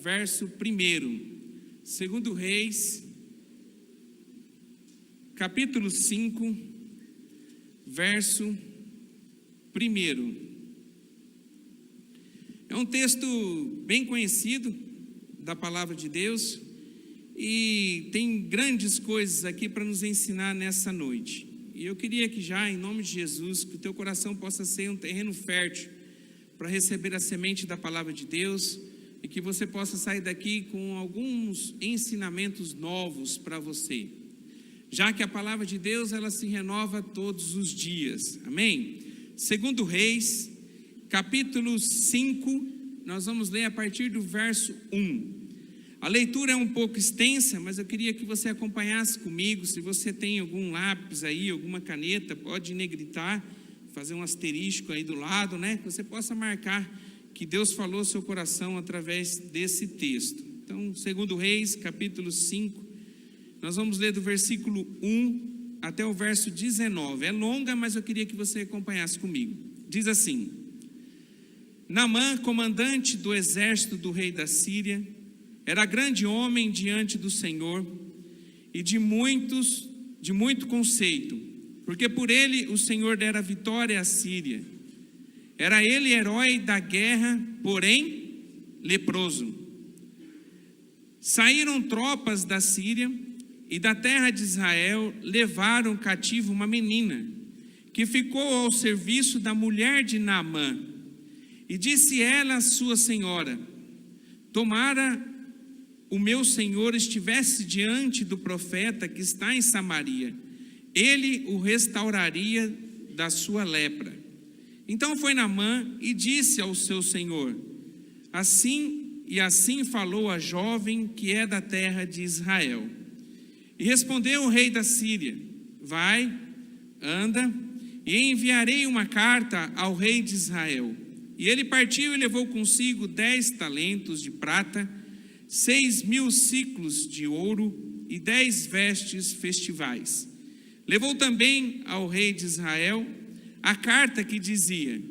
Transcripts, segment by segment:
verso 1. Segundo Reis, capítulo 5, verso 1. É um texto bem conhecido da palavra de Deus e tem grandes coisas aqui para nos ensinar nessa noite. E eu queria que já, em nome de Jesus, que o teu coração possa ser um terreno fértil para receber a semente da palavra de Deus e que você possa sair daqui com alguns ensinamentos novos para você, já que a palavra de Deus ela se renova todos os dias, amém? Segundo Reis, capítulo 5, nós vamos ler a partir do verso 1. A leitura é um pouco extensa, mas eu queria que você acompanhasse comigo. Se você tem algum lápis aí, alguma caneta, pode negritar, fazer um asterisco aí do lado, né? Que você possa marcar que Deus falou ao seu coração através desse texto. Então, segundo Reis, capítulo 5, nós vamos ler do versículo 1 até o verso 19. É longa, mas eu queria que você acompanhasse comigo. Diz assim: Naamã, comandante do exército do rei da Síria, era grande homem diante do Senhor e de muito conceito, porque por ele o Senhor dera vitória à Síria. Era ele herói da guerra, porém leproso. Saíram tropas da Síria e da terra de Israel, levaram cativo uma menina, que ficou ao serviço da mulher de Naamã. E disse ela à sua senhora: tomara o meu senhor estivesse diante do profeta que está em Samaria, ele o restauraria da sua lepra. Então foi Naamã e disse ao seu senhor: assim falou a jovem que é da terra de Israel. E respondeu o rei da Síria: vai, anda, e enviarei uma carta ao rei de Israel. E ele partiu e levou consigo 10 talentos de prata, 6.000 siclos de ouro e 10 vestes festivais. Levou também ao rei de Israel a carta que dizia: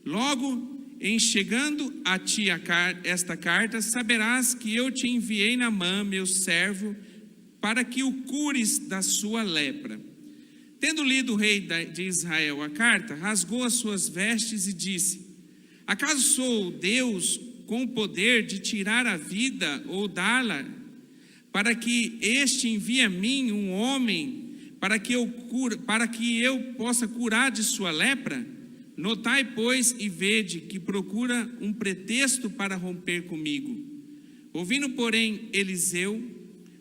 logo em chegando a ti esta carta, saberás que eu te enviei Naamã, meu servo, para que o cures da sua lepra. Tendo lido o rei de Israel a carta, rasgou as suas vestes e disse: acaso sou Deus com o poder de tirar a vida ou dá-la, para que este envie a mim um homem, para que eu possa curar de sua lepra? Notai, pois, e vede que procura um pretexto para romper comigo. Ouvindo, porém, Eliseu,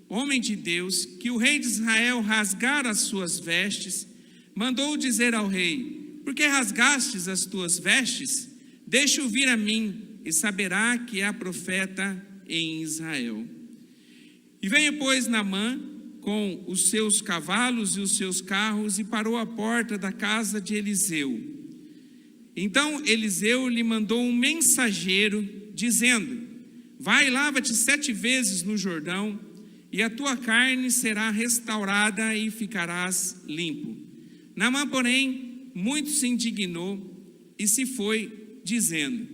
homem de Deus, que o rei de Israel rasgara as suas vestes, mandou dizer ao rei: por que rasgastes as tuas vestes? Deixa-o vir a mim, e saberá que há profeta em Israel. E veio, pois, Naamã com os seus cavalos e os seus carros e parou à porta da casa de Eliseu. Então Eliseu lhe mandou um mensageiro, dizendo: vai e lava-te 7 vezes no Jordão, e a tua carne será restaurada e ficarás limpo. Naamã, porém, muito se indignou e se foi, dizendo: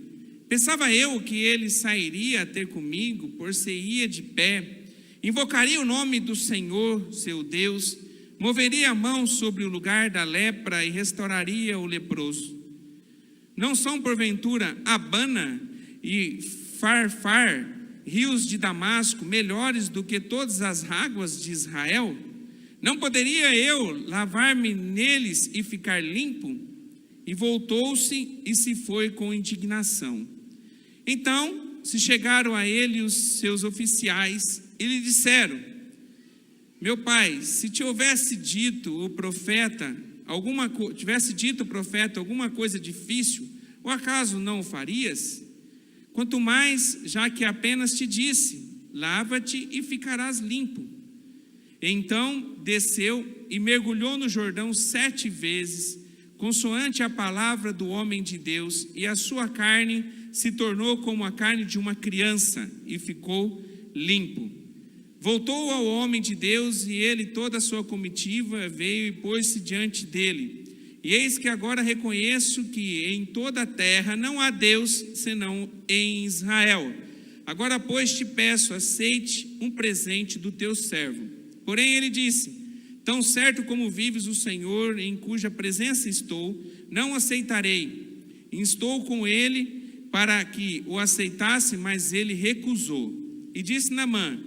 pensava eu que ele sairia a ter comigo, por-se-ia de pé, invocaria o nome do Senhor, seu Deus, moveria a mão sobre o lugar da lepra e restauraria o leproso. Não são, porventura, Abana e Farfar, rios de Damasco, melhores do que todas as águas de Israel? Não poderia eu lavar-me neles e ficar limpo? E voltou-se e se foi com indignação. Então se chegaram a ele os seus oficiais e lhe disseram: meu pai, se te tivesse dito o profeta alguma coisa difícil, ou acaso não o farias? Quanto mais, já que apenas te disse: lava-te e ficarás limpo. Então desceu e mergulhou no Jordão 7 vezes, consoante a palavra do homem de Deus, e a sua carne se tornou como a carne de uma criança, e ficou limpo. Voltou ao homem de Deus, e ele e toda a sua comitiva veio e pôs-se diante dele. E eis que agora reconheço que em toda a terra não há Deus senão em Israel. Agora, pois, te peço, aceite um presente do teu servo. Porém, ele disse: tão certo como vives o Senhor, em cuja presença estou, não aceitarei. Instou com ele para que o aceitasse, mas ele recusou. E disse Naamã: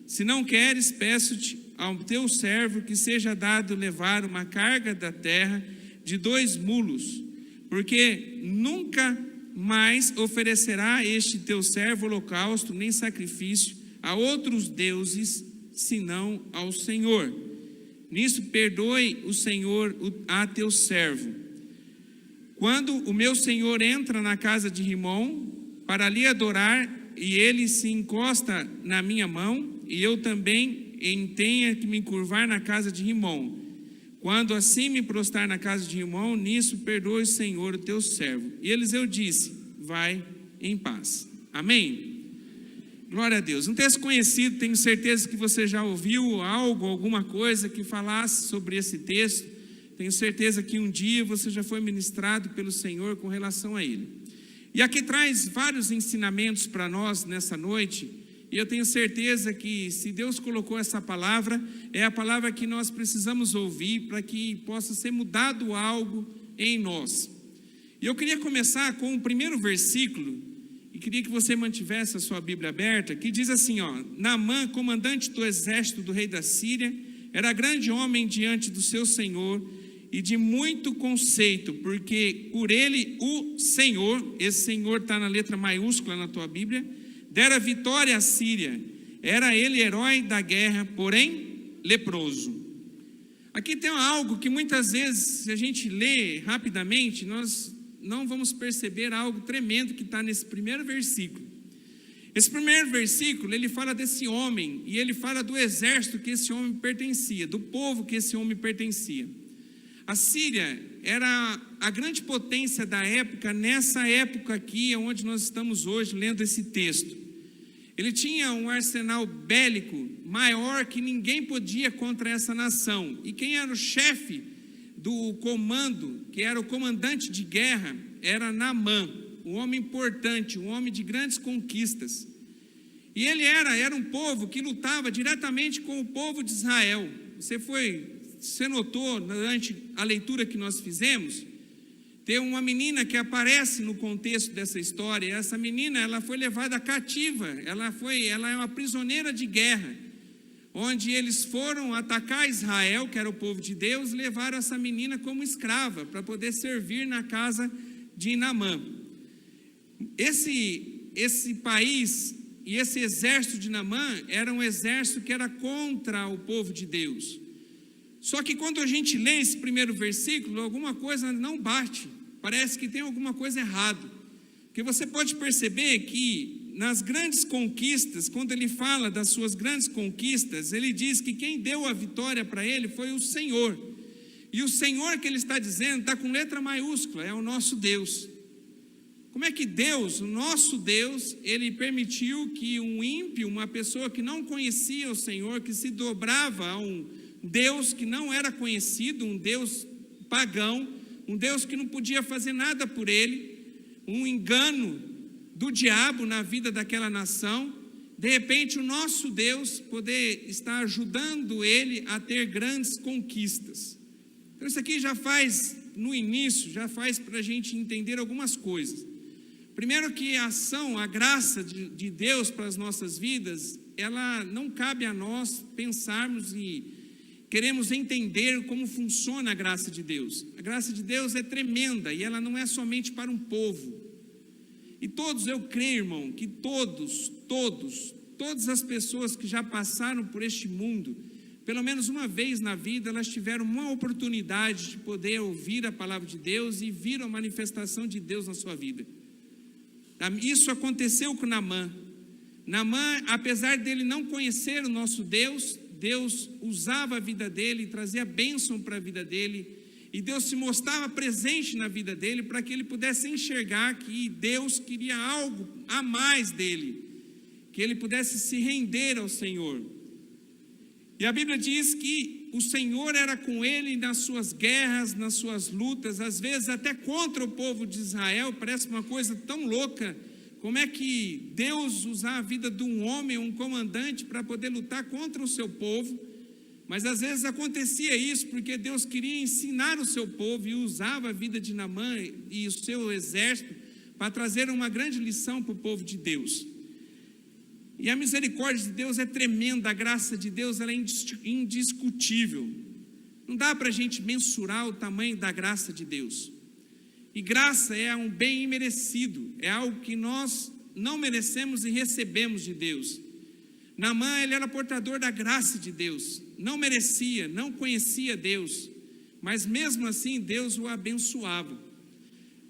se não queres, peço-te ao teu servo que seja dado levar uma carga da terra de 2 mulos, porque nunca mais oferecerá este teu servo holocausto nem sacrifício a outros deuses, senão ao Senhor. Nisso perdoe o Senhor a teu servo. Quando o meu senhor entra na casa de Rimom para lhe adorar, e ele se encosta na minha mão, e eu também tenha que me curvar na casa de Rimom. Quando assim me prostrar na casa de Rimom, nisso perdoe o Senhor o teu servo. E Eliseu disse: vai em paz. Amém? Glória a Deus. Um texto conhecido, tenho certeza que você já ouviu algo, alguma coisa que falasse sobre esse texto. Tenho certeza que um dia você já foi ministrado pelo Senhor com relação a ele. E aqui traz vários ensinamentos para nós nessa noite. E eu tenho certeza que se Deus colocou essa palavra, é a palavra que nós precisamos ouvir para que possa ser mudado algo em nós. E eu queria começar com o primeiro versículo, e queria que você mantivesse a sua Bíblia aberta, que diz assim, Naamã, comandante do exército do rei da Síria, era grande homem diante do seu senhor, e de muito conceito, porque por ele o Senhor, esse Senhor está na letra maiúscula na tua Bíblia, dera vitória à Síria. Era ele herói da guerra, porém leproso. Aqui tem algo que muitas vezes, se a gente lê rapidamente, nós não vamos perceber algo tremendo que está nesse primeiro versículo. Esse primeiro versículo, ele fala desse homem, e ele fala do exército que esse homem pertencia, do povo que esse homem pertencia. A Síria era a grande potência da época, nessa época aqui, onde nós estamos hoje lendo esse texto. Ele tinha um arsenal bélico maior que ninguém podia contra essa nação. E quem era o chefe do comando, que era o comandante de guerra, era Naamã, um homem importante, um homem de grandes conquistas. E ele era um povo que lutava diretamente com o povo de Israel. Você notou durante a leitura que nós fizemos? Tem uma menina que aparece no contexto dessa história. Essa menina, ela foi levada cativa, ela é uma prisioneira de guerra, onde eles foram atacar Israel, que era o povo de Deus, levaram essa menina como escrava, para poder servir na casa de Naamã. Esse país e esse exército de Naamã era um exército que era contra o povo de Deus. Só que quando a gente lê esse primeiro versículo, alguma coisa não bate, parece que tem alguma coisa errada. Porque você pode perceber que nas grandes conquistas, quando ele fala das suas grandes conquistas, ele diz que quem deu a vitória para ele foi o Senhor. E o Senhor que ele está dizendo está com letra maiúscula, é o nosso Deus. Como é que Deus, o nosso Deus, ele permitiu que um ímpio, uma pessoa que não conhecia o Senhor, que se dobrava a um Deus que não era conhecido, um Deus pagão, um Deus que não podia fazer nada por ele, um engano do diabo na vida daquela nação, de repente o nosso Deus poder estar ajudando ele a ter grandes conquistas. Então isso aqui já faz, no início, já faz para a gente entender algumas coisas. Primeiro que a ação, a graça de Deus para as nossas vidas, ela não cabe a nós pensarmos e queremos entender como funciona a graça de Deus. A graça de Deus é tremenda e ela não é somente para um povo. E todos, eu creio, irmão, que todas as pessoas que já passaram por este mundo, pelo menos uma vez na vida, elas tiveram uma oportunidade de poder ouvir a palavra de Deus e vir a manifestação de Deus na sua vida. Isso aconteceu com Naamã. Naamã, apesar dele não conhecer o nosso Deus, Deus usava a vida dele, trazia bênção para a vida dele, e Deus se mostrava presente na vida dele para que ele pudesse enxergar que Deus queria algo a mais dele, que ele pudesse se render ao Senhor. E a Bíblia diz que o Senhor era com ele nas suas guerras, nas suas lutas, às vezes até contra o povo de Israel. Parece uma coisa tão louca Como é que Deus usar a vida de um homem, um comandante, para poder lutar contra o seu povo? Mas às vezes acontecia isso porque Deus queria ensinar o seu povo e usava a vida de Naamã e o seu exército para trazer uma grande lição para o povo de Deus. E a misericórdia de Deus é tremenda, a graça de Deus ela é indiscutível. Não dá para a gente mensurar o tamanho da graça de Deus. E graça é um bem imerecido, é algo que nós não merecemos e recebemos de Deus. Naamã, ele era portador da graça de Deus, não merecia, não conhecia Deus, mas mesmo assim Deus o abençoava.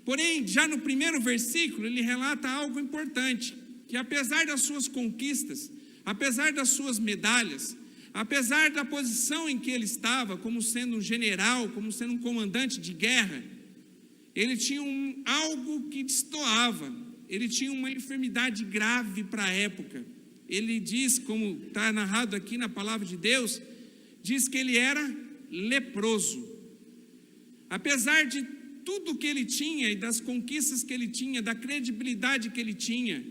Porém, já no primeiro versículo, ele relata algo importante, que apesar das suas conquistas, apesar das suas medalhas, apesar da posição em que ele estava, como sendo um general, como sendo um comandante de guerra, ele tinha algo que destoava, ele tinha uma enfermidade grave para a época. Ele diz, como está narrado aqui na palavra de Deus, diz que ele era leproso. Apesar de tudo que ele tinha e das conquistas que ele tinha, da credibilidade que ele tinha,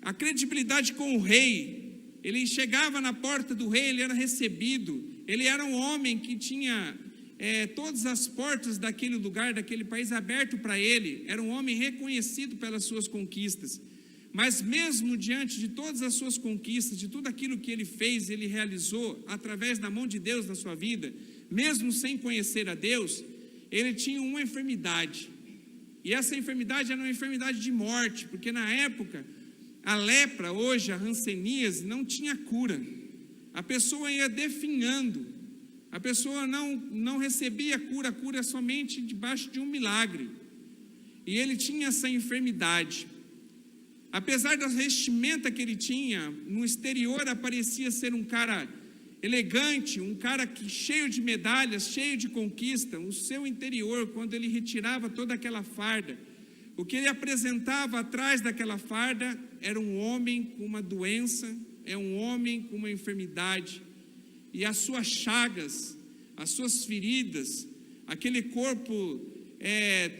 a credibilidade com o rei, ele chegava na porta do rei, ele era recebido, ele era um homem que tinha todas as portas daquele lugar, daquele país aberto para ele, era um homem reconhecido pelas suas conquistas. Mas mesmo diante de todas as suas conquistas, de tudo aquilo que ele fez, ele realizou através da mão de Deus na sua vida, mesmo sem conhecer a Deus, ele tinha uma enfermidade. E essa enfermidade era uma enfermidade de morte, porque na época, a lepra, hoje a hanseníase, não tinha cura. A pessoa ia definhando, a pessoa não recebia cura, a cura somente debaixo de um milagre. E ele tinha essa enfermidade. Apesar da vestimenta que ele tinha, no exterior aparecia ser um cara elegante, um cara cheio de medalhas, cheio de conquista. O seu interior, quando ele retirava toda aquela farda, o que ele apresentava atrás daquela farda era um homem com uma doença, é um homem com uma enfermidade. E as suas chagas, as suas feridas, aquele corpo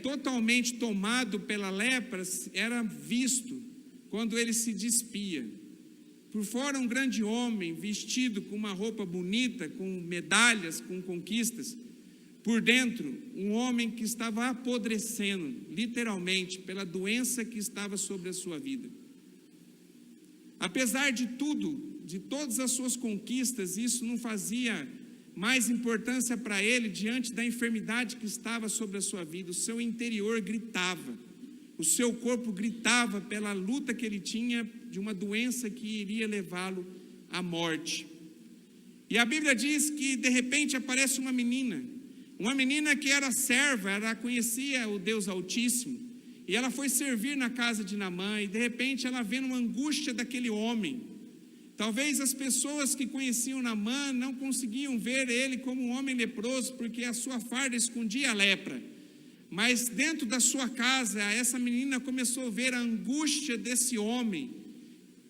totalmente tomado pela lepra, era visto quando ele se despia. Por fora um grande homem, vestido com uma roupa bonita, com medalhas, com conquistas. Por dentro, um homem que estava apodrecendo, literalmente, pela doença que estava sobre a sua vida. Apesar de tudo, de todas as suas conquistas, isso não fazia mais importância para ele diante da enfermidade que estava sobre a sua vida. O seu interior gritava, o seu corpo gritava pela luta que ele tinha de uma doença que iria levá-lo à morte. E a Bíblia diz que de repente aparece uma menina que era serva, ela conhecia o Deus Altíssimo, e ela foi servir na casa de Naamã, e de repente ela vê uma angústia daquele homem. Talvez as pessoas que conheciam Naamã não conseguiam ver ele como um homem leproso, porque a sua farda escondia a lepra. Mas dentro da sua casa, essa menina começou a ver a angústia desse homem,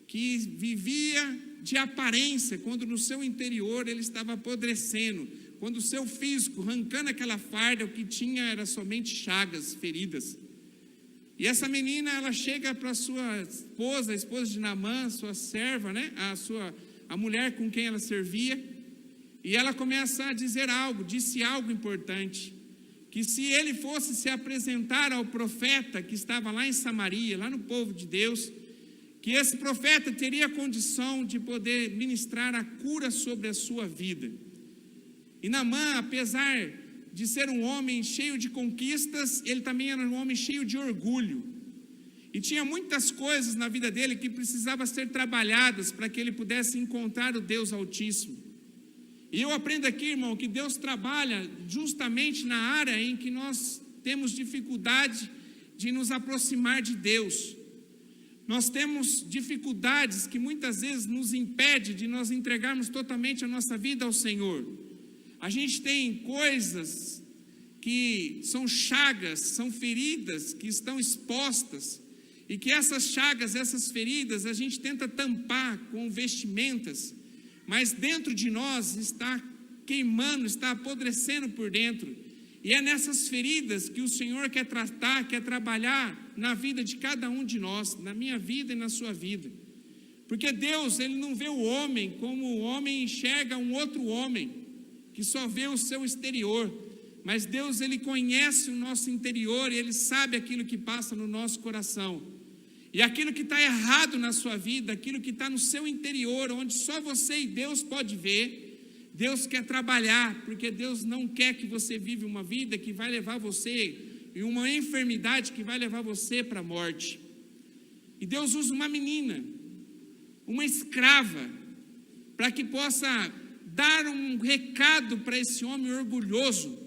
que vivia de aparência, quando no seu interior ele estava apodrecendo, quando o seu físico, arrancando aquela farda, o que tinha era somente chagas, feridas. E essa menina, ela chega para sua esposa, a esposa de Naamã, sua serva, né? A mulher com quem ela servia, e ela começa a dizer algo, disse algo importante, que se ele fosse se apresentar ao profeta que estava lá em Samaria, lá no povo de Deus, que esse profeta teria condição de poder ministrar a cura sobre a sua vida. E Naamã, apesar de ser um homem cheio de conquistas, ele também era um homem cheio de orgulho. E tinha muitas coisas na vida dele que precisavam ser trabalhadas para que ele pudesse encontrar o Deus Altíssimo. E eu aprendo aqui, irmão, que Deus trabalha justamente na área em que nós temos dificuldade de nos aproximar de Deus. Nós temos dificuldades que muitas vezes nos impedem de nós entregarmos totalmente a nossa vida ao Senhor. A gente tem coisas que são chagas, são feridas que estão expostas, e que essas chagas, essas feridas, a gente tenta tampar com vestimentas, mas dentro de nós está queimando, está apodrecendo por dentro. E é nessas feridas que o Senhor quer tratar, quer trabalhar na vida de cada um de nós, na minha vida e na sua vida. Porque Deus, Ele não vê o homem como o homem enxerga um outro homem, que só vê o seu exterior. Mas Deus, Ele conhece o nosso interior e Ele sabe aquilo que passa no nosso coração. E aquilo que está errado na sua vida, aquilo que está no seu interior, onde só você e Deus pode ver, Deus quer trabalhar, porque Deus não quer que você viva uma vida que vai levar você em uma enfermidade que vai levar você para a morte. E Deus usa uma menina, uma escrava, para que possa dar um recado para esse homem orgulhoso,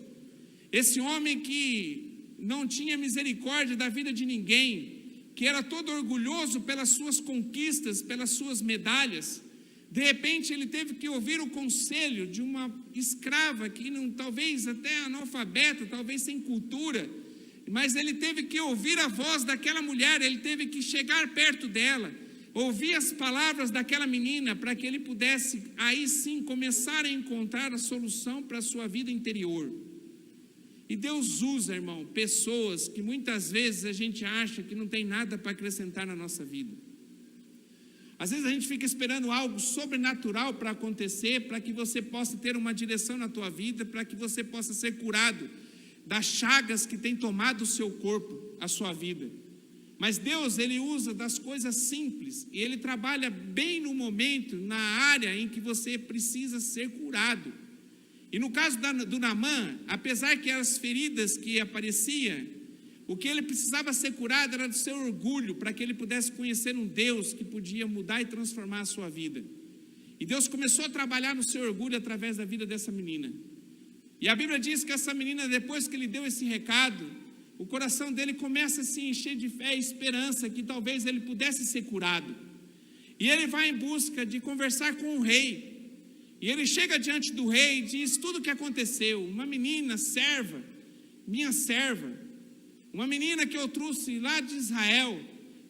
esse homem que não tinha misericórdia da vida de ninguém, que era todo orgulhoso pelas suas conquistas, pelas suas medalhas. De repente ele teve que ouvir o conselho de uma escrava que não, talvez até analfabeta, talvez sem cultura, mas ele teve que ouvir a voz daquela mulher, ele teve que chegar perto dela, ouvir as palavras daquela menina, para que ele pudesse aí sim começar a encontrar a solução para a sua vida interior. E Deus usa, irmão, pessoas que muitas vezes a gente acha que não tem nada para acrescentar na nossa vida. Às vezes a gente fica esperando algo sobrenatural para acontecer, para que você possa ter uma direção na tua vida, para que você possa ser curado das chagas que tem tomado o seu corpo, a sua vida. Mas Deus, Ele usa das coisas simples, e Ele trabalha bem no momento, na área em que você precisa ser curado. E no caso do Naamã, apesar que as feridas que apareciam, o que ele precisava ser curado era do seu orgulho, para que ele pudesse conhecer um Deus que podia mudar e transformar a sua vida. E Deus começou a trabalhar no seu orgulho através da vida dessa menina. E a Bíblia diz que essa menina, depois que ele deu esse recado, o coração dele começa a se encher de fé e esperança que talvez ele pudesse ser curado. E ele vai em busca de conversar com o rei. E ele chega diante do rei e diz tudo o que aconteceu. Uma menina, serva, minha serva, uma menina que eu trouxe lá de Israel,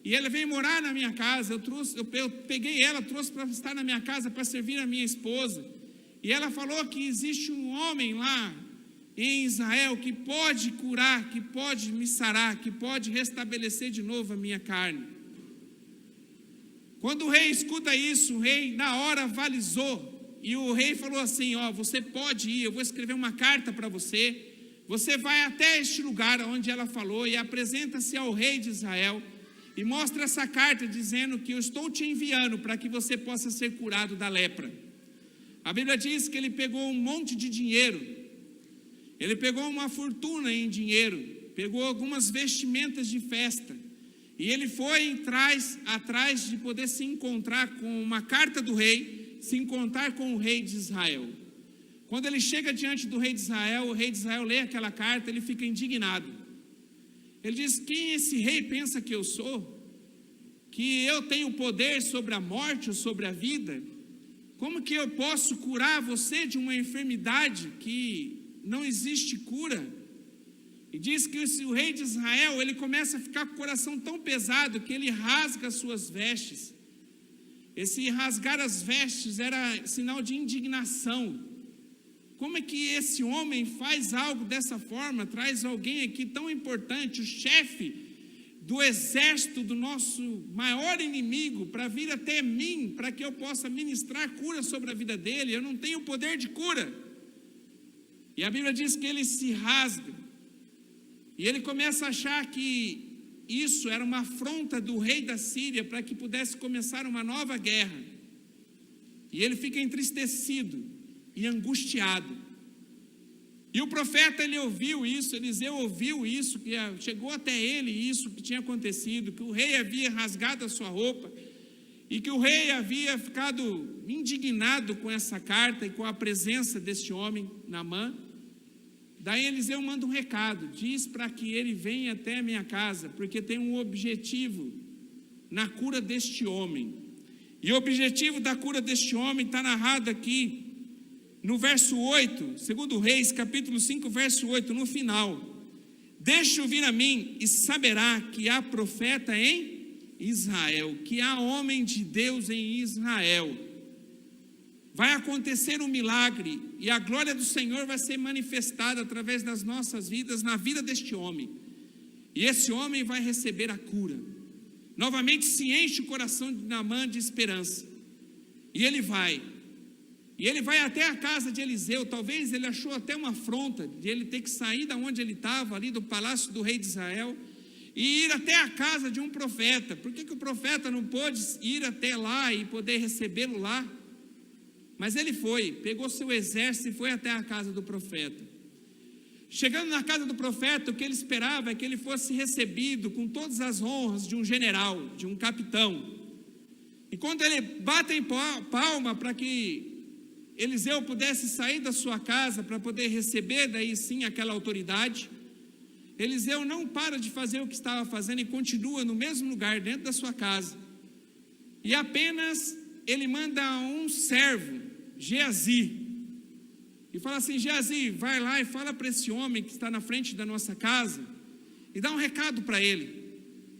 e ela veio morar na minha casa, eu peguei ela, trouxe para estar na minha casa, para servir a minha esposa. E ela falou que existe um homem lá em Israel que pode curar, que pode me sarar, que pode restabelecer de novo a minha carne. Quando o rei escuta isso, o rei na hora avalizou, e o rei falou assim: você pode ir, eu vou escrever uma carta para você, você vai até este lugar onde ela falou e apresenta-se ao rei de Israel e mostra essa carta dizendo que eu estou te enviando para que você possa ser curado da lepra. A Bíblia diz que ele pegou um monte de dinheiro, ele pegou uma fortuna em dinheiro, pegou algumas vestimentas de festa, e ele foi atrás de poder se encontrar com uma carta do rei, se encontrar com o rei de Israel. Quando ele chega diante do rei de Israel, o rei de Israel lê aquela carta, ele fica indignado. Ele diz: quem esse rei pensa que eu sou? Que eu tenho poder sobre a morte ou sobre a vida? Como que eu posso curar você de uma enfermidade que não existe cura? E diz que o rei de Israel, ele começa a ficar com o coração tão pesado que ele rasga as suas vestes. Esse rasgar as vestes era sinal de indignação. Como é que esse homem faz algo dessa forma, traz alguém aqui tão importante, o chefe do exército do nosso maior inimigo, para vir até mim, para que eu possa ministrar cura sobre a vida dele? Eu não tenho poder de cura. E a Bíblia diz que ele se rasga, e ele começa a achar que isso era uma afronta do rei da Síria, para que pudesse começar uma nova guerra. E ele fica entristecido e angustiado. E o profeta, ele ouviu isso, Eliseu ouviu isso, que chegou até ele isso que tinha acontecido, que o rei havia rasgado a sua roupa, e que o rei havia ficado indignado com essa carta e com a presença deste homem, Naamã. Daí Eliseu manda um recado, diz para que ele venha até a minha casa, porque tem um objetivo na cura deste homem. E o objetivo da cura deste homem está narrado aqui no verso 8, segundo Reis, capítulo 5, verso 8, no final. Deixa-o vir a mim e saberá que há profeta em Israel, que há homem de Deus em Israel. Vai acontecer um milagre e a glória do Senhor vai ser manifestada através das nossas vidas, na vida deste homem. E esse homem vai receber a cura. Novamente se enche o coração de Naamã de esperança. E ele vai. E ele vai até a casa de Eliseu. Talvez ele achou até uma afronta de ele ter que sair da onde ele estava, ali do palácio do rei de Israel, e ir até a casa de um profeta. Por que o profeta não pôde ir até lá e poder recebê-lo lá? Mas ele foi, pegou seu exército e foi até a casa do profeta. Chegando na casa do profeta, o que ele esperava é que ele fosse recebido com todas as honras de um general, de um capitão. E quando ele bate em palma para que Eliseu pudesse sair da sua casa para poder receber daí sim aquela autoridade, Eliseu não para de fazer o que estava fazendo e continua no mesmo lugar, dentro da sua casa. E apenas ele manda um servo, Geazi, e fala assim: Geazi, vai lá e fala para esse homem que está na frente da nossa casa, e dá um recado para ele.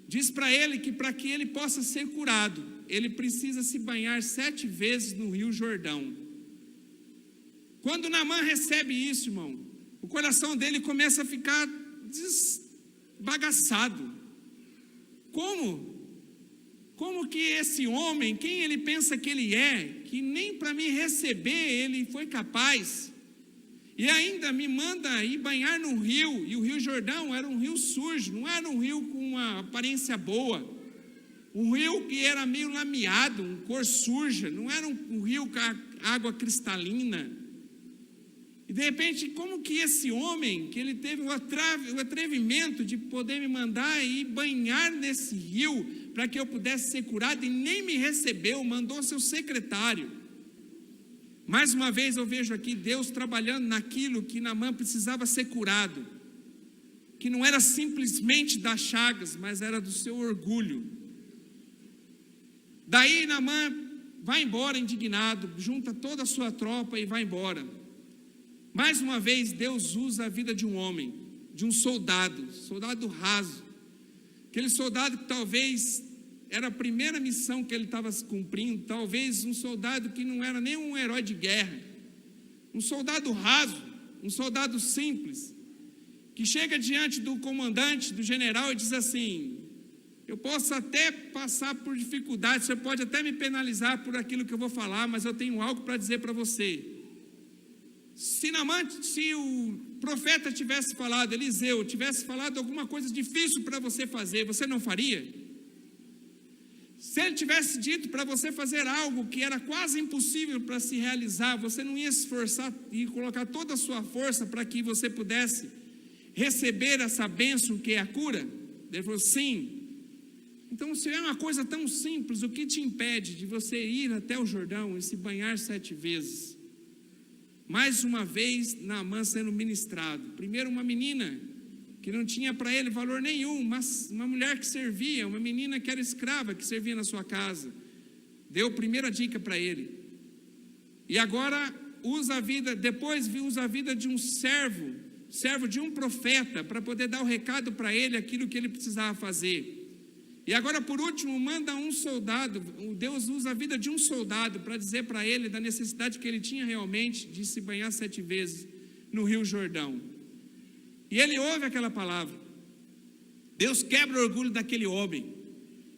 Diz para ele que para que ele possa ser curado, ele precisa se banhar 7 vezes no rio Jordão. Quando Naamã recebe isso, irmão, o coração dele começa a ficar desbagaçado. Como que esse homem, quem ele pensa que ele é, que nem para me receber ele foi capaz, e ainda me manda ir banhar no rio, e o rio Jordão era um rio sujo, não era um rio com uma aparência boa, um rio que era meio lameado, uma cor suja, não era um rio com água cristalina. E de repente, como que esse homem, que ele teve o atrevimento de poder me mandar ir banhar nesse rio, para que eu pudesse ser curado, e nem me recebeu, mandou seu secretário. Mais uma vez eu vejo aqui Deus trabalhando naquilo que Naamã precisava ser curado, que não era simplesmente das chagas, mas era do seu orgulho. Daí Naamã vai embora indignado, junta toda a sua tropa e vai embora. Mais uma vez Deus usa a vida de um homem, de um soldado raso, aquele soldado que talvez era a primeira missão que ele estava cumprindo, talvez um soldado que não era nem um herói de guerra, um soldado raso, um soldado simples, que chega diante do comandante, do general, e diz assim: eu posso até passar por dificuldades, você pode até me penalizar por aquilo que eu vou falar, mas eu tenho algo para dizer para você. Se o profeta tivesse falado, Eliseu, tivesse falado alguma coisa difícil para você fazer, você não faria? Se ele tivesse dito para você fazer algo que era quase impossível para se realizar, você não ia se esforçar e colocar toda a sua força para que você pudesse receber essa bênção que é a cura? Ele falou: sim. Então, se é uma coisa tão simples, o que te impede de você ir até o Jordão e se banhar 7 vezes? Mais uma vez, Naamã sendo ministrado. Primeiro, uma menina que não tinha para ele valor nenhum, mas uma mulher que servia, uma menina que era escrava, que servia na sua casa, deu a primeira dica para ele. E agora depois usa a vida de um servo de um profeta, para poder dar o recado para ele, aquilo que ele precisava fazer. E agora, por último, manda um soldado. Deus usa a vida de um soldado para dizer para ele da necessidade que ele tinha realmente de se banhar 7 vezes no rio Jordão. E ele ouve aquela palavra. Deus quebra o orgulho daquele homem.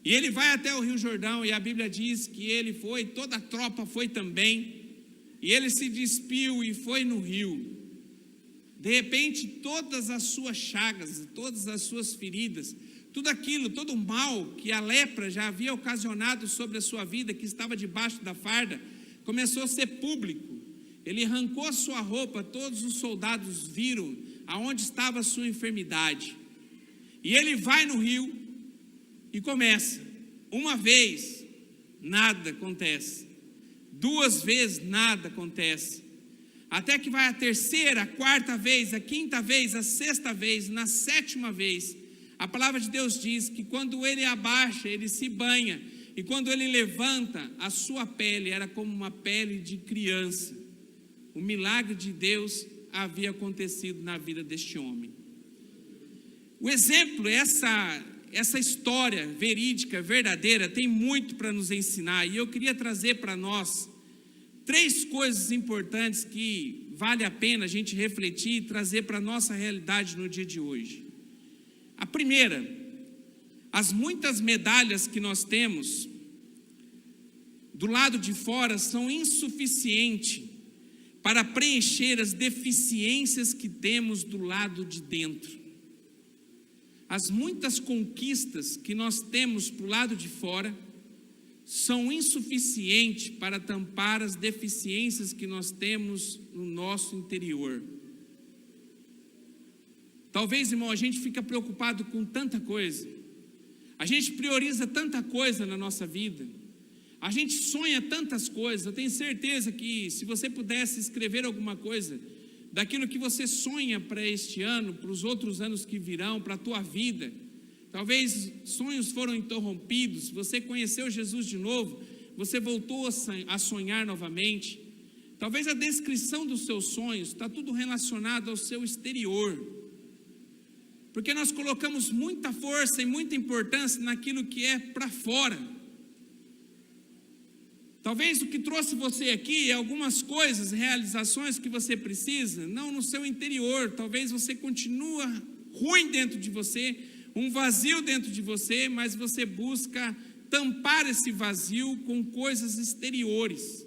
E ele vai até o rio Jordão, e a Bíblia diz que ele foi, toda a tropa foi também. E ele se despiu e foi no rio. De repente, todas as suas chagas, todas as suas feridas, tudo aquilo, todo o mal que a lepra já havia ocasionado sobre a sua vida, que estava debaixo da farda, começou a ser público. Ele arrancou a sua roupa, todos os soldados viram aonde estava a sua enfermidade. E ele vai no rio e começa. Uma vez, nada acontece. 2 vezes, nada acontece. Até que vai a 3ª, a 4ª vez, a 5ª vez, a 6ª vez, na 7ª vez, a palavra de Deus diz que quando ele abaixa, ele se banha, e quando ele levanta, a sua pele era como uma pele de criança. O milagre de Deus havia acontecido na vida deste homem. O exemplo, essa história verídica, verdadeira, tem muito para nos ensinar, e eu queria trazer para nós 3 coisas importantes que vale a pena a gente refletir e trazer para a nossa realidade no dia de hoje. A primeira, as muitas medalhas que nós temos do lado de fora são insuficientes para preencher as deficiências que temos do lado de dentro. As muitas conquistas que nós temos para o lado de fora são insuficientes para tampar as deficiências que nós temos no nosso interior. Talvez, irmão, a gente fica preocupado com tanta coisa, a gente prioriza tanta coisa na nossa vida, a gente sonha tantas coisas. Eu tenho certeza que se você pudesse escrever alguma coisa daquilo que você sonha para este ano, para os outros anos que virão, para a tua vida, talvez sonhos foram interrompidos, você conheceu Jesus de novo, você voltou a sonhar novamente. Talvez a descrição dos seus sonhos está tudo relacionado ao seu exterior, porque nós colocamos muita força e muita importância naquilo que é para fora. Talvez o que trouxe você aqui é algumas coisas, realizações que você precisa, não no seu interior. Talvez você continue ruim dentro de você, um vazio dentro de você, mas você busca tampar esse vazio com coisas exteriores.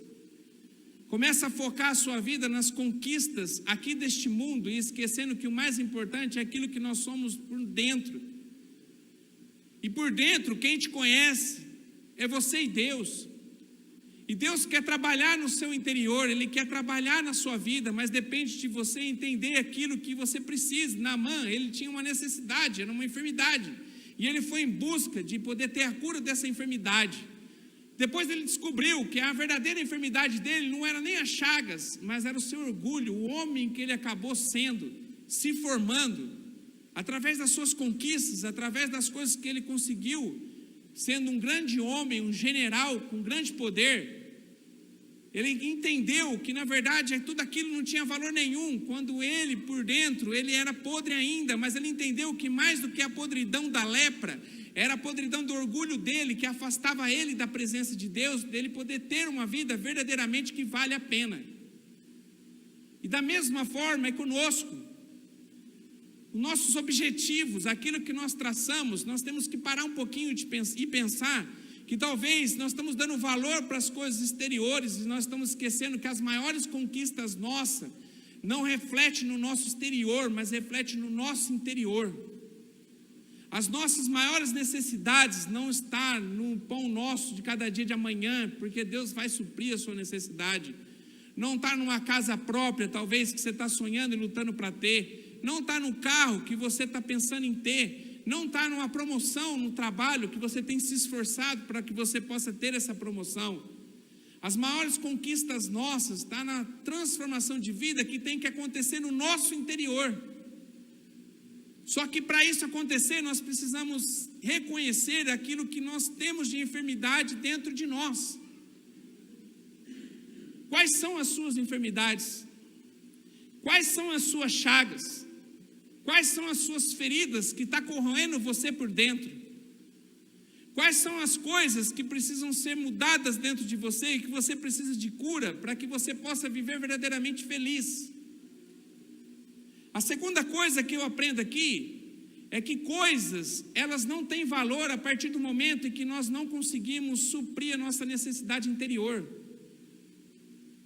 Começa a focar a sua vida nas conquistas aqui deste mundo e esquecendo que o mais importante é aquilo que nós somos por dentro. E por dentro, quem te conhece é você e Deus. E Deus quer trabalhar no seu interior, Ele quer trabalhar na sua vida, mas depende de você entender aquilo que você precisa. Naamã, ele tinha uma necessidade, era uma enfermidade, e ele foi em busca de poder ter a cura dessa enfermidade. Depois ele descobriu que a verdadeira enfermidade dele não era nem as chagas, mas era o seu orgulho, o homem que ele acabou sendo, se formando, através das suas conquistas, através das coisas que ele conseguiu, sendo um grande homem, um general com grande poder. Ele entendeu que na verdade tudo aquilo não tinha valor nenhum, quando ele por dentro, ele era podre ainda, mas ele entendeu que mais do que a podridão da lepra, era a podridão do orgulho dele, que afastava ele da presença de Deus, dele poder ter uma vida verdadeiramente que vale a pena. E da mesma forma é conosco. Os nossos objetivos, aquilo que nós traçamos, nós temos que parar um pouquinho e pensar que talvez nós estamos dando valor para as coisas exteriores e nós estamos esquecendo que as maiores conquistas nossas não refletem no nosso exterior, mas refletem no nosso interior. As nossas maiores necessidades não estão no pão nosso de cada dia de amanhã, porque Deus vai suprir a sua necessidade. Não está numa casa própria, talvez, que você está sonhando e lutando para ter. Não está no carro que você está pensando em ter. Não está numa promoção no trabalho que você tem se esforçado para que você possa ter essa promoção. As maiores conquistas nossas estão na transformação de vida que tem que acontecer no nosso interior. Só que para isso acontecer, nós precisamos reconhecer aquilo que nós temos de enfermidade dentro de nós. Quais são as suas enfermidades? Quais são as suas chagas? Quais são as suas feridas que estão corroendo você por dentro? Quais são as coisas que precisam ser mudadas dentro de você e que você precisa de cura para que você possa viver verdadeiramente feliz? A segunda coisa que eu aprendo aqui é que coisas, elas não têm valor a partir do momento em que nós não conseguimos suprir a nossa necessidade interior.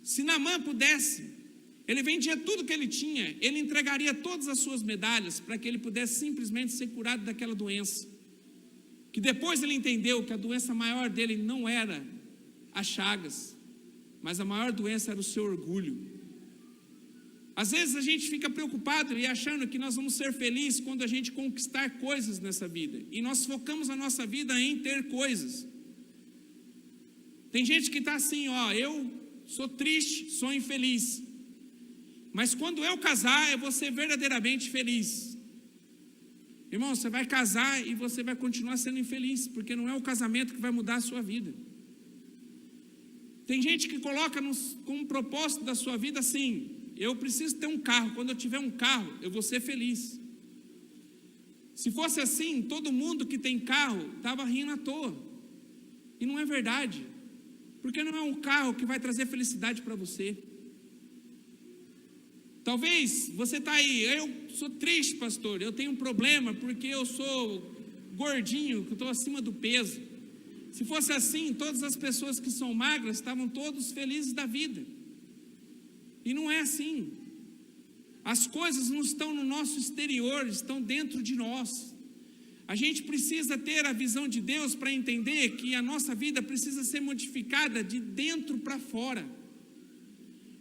Se Naamã pudesse, ele vendia tudo que ele tinha, ele entregaria todas as suas medalhas para que ele pudesse simplesmente ser curado daquela doença. Que depois ele entendeu que a doença maior dele não era as chagas, mas a maior doença era o seu orgulho. Às vezes a gente fica preocupado e achando que nós vamos ser felizes quando a gente conquistar coisas nessa vida. E nós focamos a nossa vida em ter coisas. Tem gente que está assim, eu sou triste, sou infeliz. Mas quando eu casar, eu vou ser verdadeiramente feliz. Irmão, você vai casar e você vai continuar sendo infeliz, porque não é o casamento que vai mudar a sua vida. Tem gente que coloca como propósito da sua vida assim: eu preciso ter um carro, quando eu tiver um carro, eu vou ser feliz. Se fosse assim, todo mundo que tem carro estava rindo à toa. E não é verdade, porque não é um carro que vai trazer felicidade para você. Talvez você está aí, eu sou triste, pastor, eu tenho um problema porque eu sou gordinho, que estou acima do peso. Se fosse assim, todas as pessoas que são magras estavam todos felizes da vida. E não é assim. As coisas não estão no nosso exterior, estão dentro de nós. A gente precisa ter a visão de Deus para entender que a nossa vida precisa ser modificada de dentro para fora.